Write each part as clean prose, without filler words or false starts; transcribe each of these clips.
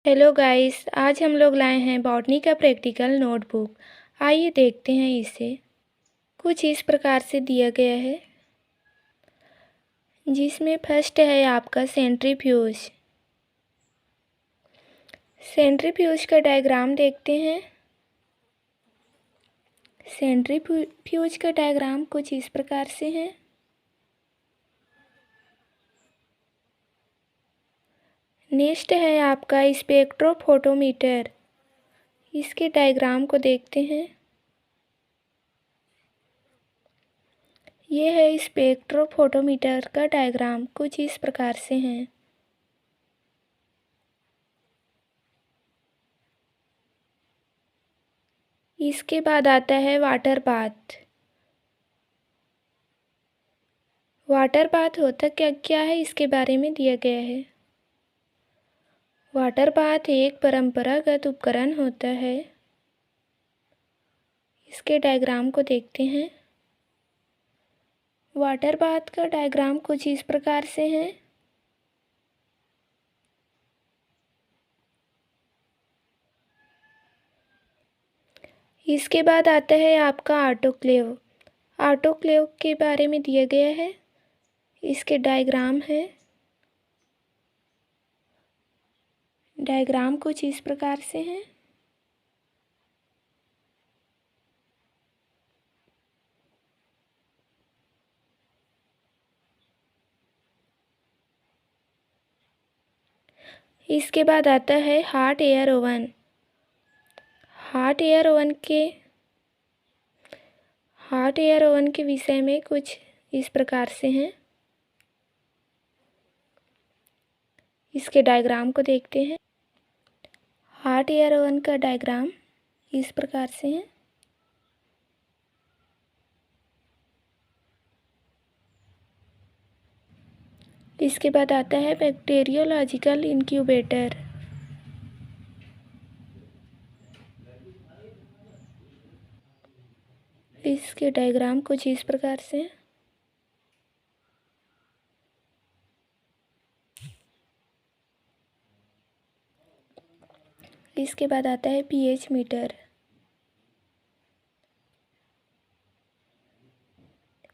Hello guys, आज हम लोग लाए हैं बॉटनी का प्रैक्टिकल नोटबुक। आइए देखते हैं इसे। कुछ इस प्रकार से दिया गया है, जिसमें फर्स्ट है आपका सेंट्रीफ्यूज। सेंट्रीफ्यूज का डायग्राम देखते हैं। सेंट्रीफ्यूज का डायग्राम कुछ इस प्रकार से है। नेक्स्ट है आपका स्पेक्ट्रोफोटोमीटर। इसके डायग्राम को देखते हैं। ये है स्पेक्ट्रोफोटोमीटर का डायग्राम, कुछ इस प्रकार से है। इसके बाद आता है वाटर बाथ। वाटर बाथ होता क्या क्या है, इसके बारे में दिया गया है। वाटर बाथ एक परंपरागत उपकरण होता है। इसके डायग्राम को देखते हैं। वाटर बाथ का डायग्राम कुछ इस प्रकार से है। इसके बाद आता है आपका ऑटोक्लेव। ऑटोक्लेव के बारे में दिया गया है। इसके डायग्राम है। डायग्राम कुछ इस प्रकार से है। इसके बाद आता है hot air oven. Hot air oven के विषय में कुछ इस प्रकार से हैं। इसके डायग्राम को देखते हैं। हॉट एयर ओवन का डायग्राम इस प्रकार से है। इसके बाद आता है बैक्टीरियोलॉजिकल इंक्यूबेटर। इसके डायग्राम कुछ इस प्रकार से है। इसके बाद आता है पीएच मीटर।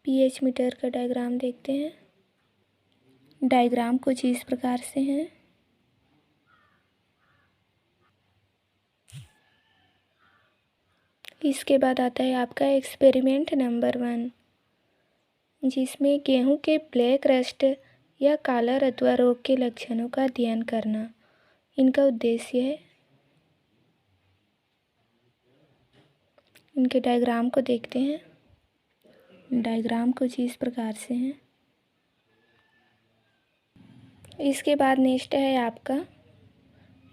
पीएच मीटर का डायग्राम देखते हैं। डायग्राम कुछ इस प्रकार से है। इसके बाद आता है आपका एक्सपेरिमेंट नंबर 1, जिसमें गेहूं के ब्लैक रस्ट या काला रतुआ रोग के लक्षणों का अध्ययन करना इनका उद्देश्य है। इनके डायग्राम को देखते हैं। डायग्राम कुछ इस प्रकार से है। इसके बाद नेक्स्ट है आपका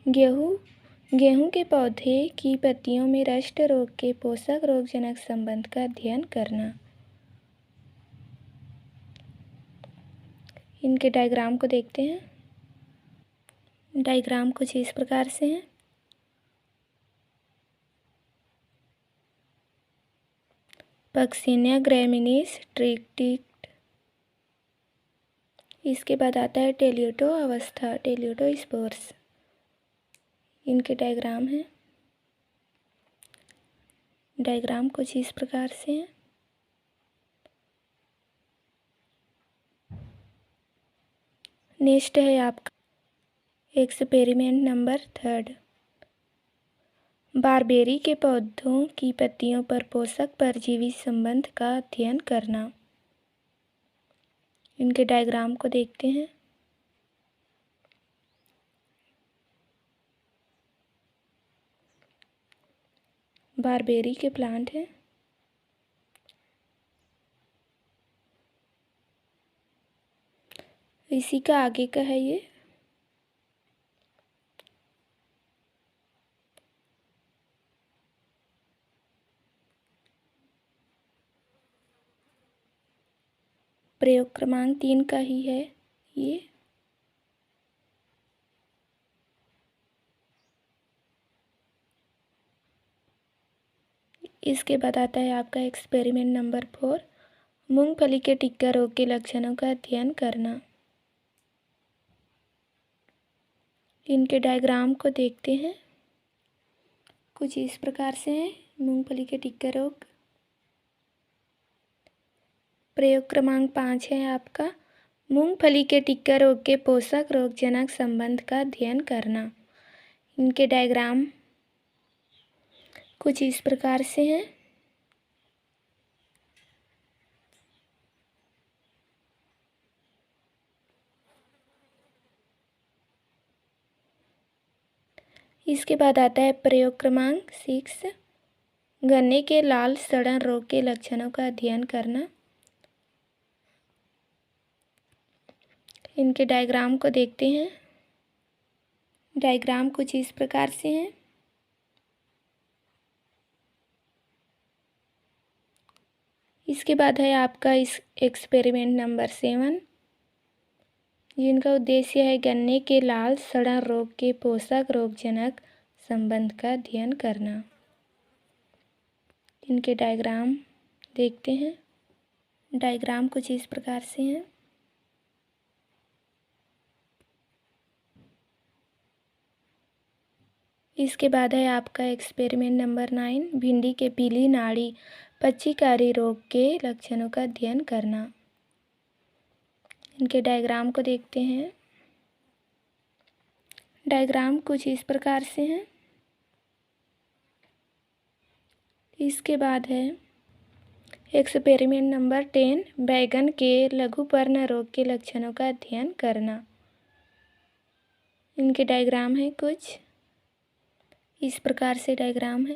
गेहूं के पौधे की पत्तियों में रस्ट रोग के पोषक रोगजनक संबंध का अध्ययन करना। इनके डायग्राम को देखते हैं। डायग्राम कुछ इस प्रकार से है। पक्सिनिया ग्रैमिनीस ट्रिक्टिक। इसके बाद आता है टेलियोटो अवस्था, टेलियोटो स्पोर्स। इनके डायग्राम है। डायग्राम कुछ इस प्रकार से है। नेक्स्ट है आपका एक्सपेरिमेंट नंबर 3, बारबेरी के पौधों की पत्तियों पर पोषक परजीवी संबंध का अध्ययन करना। इनके डायग्राम को देखते हैं। बारबेरी के प्लांट हैं। इसी का आगे का है ये। प्रयोग क्रमांक 3 का ही है ये। इसके बाद आता है आपका एक्सपेरिमेंट नंबर 4, मूंगफली के टिक्का रोग के लक्षणों का अध्ययन करना। इनके डायग्राम को देखते हैं। कुछ इस प्रकार से है। मूंगफली के टिक्का रोग। प्रयोग क्रमांक 5 है आपका, मूंगफली के टिक्का रोग के पोषक रोगजनक संबंध का अध्ययन करना। इनके डायग्राम कुछ इस प्रकार से हैं। इसके बाद आता है प्रयोग क्रमांक 6, गन्ने के लाल सड़न रोग के लक्षणों का अध्ययन करना। इनके डायग्राम को देखते हैं। डायग्राम कुछ इस प्रकार से हैं। इसके बाद है आपका इस एक्सपेरिमेंट नंबर 7, जिनका उद्देश्य है गन्ने के लाल सड़न रोग के पोषक रोगजनक संबंध का अध्ययन करना। इनके डायग्राम देखते हैं। डायग्राम कुछ इस प्रकार से हैं। इसके बाद है आपका एक्सपेरिमेंट नंबर 9, भिंडी के पीली नाड़ी पच्चीकारी रोग के लक्षणों का अध्ययन करना। इनके डायग्राम को देखते हैं। डायग्राम कुछ इस प्रकार से हैं। इसके बाद है एक्सपेरिमेंट नंबर 10, बैगन के लघुपर्ण रोग के लक्षणों का अध्ययन करना। इनके डायग्राम है कुछ इस प्रकार से डायग्राम है।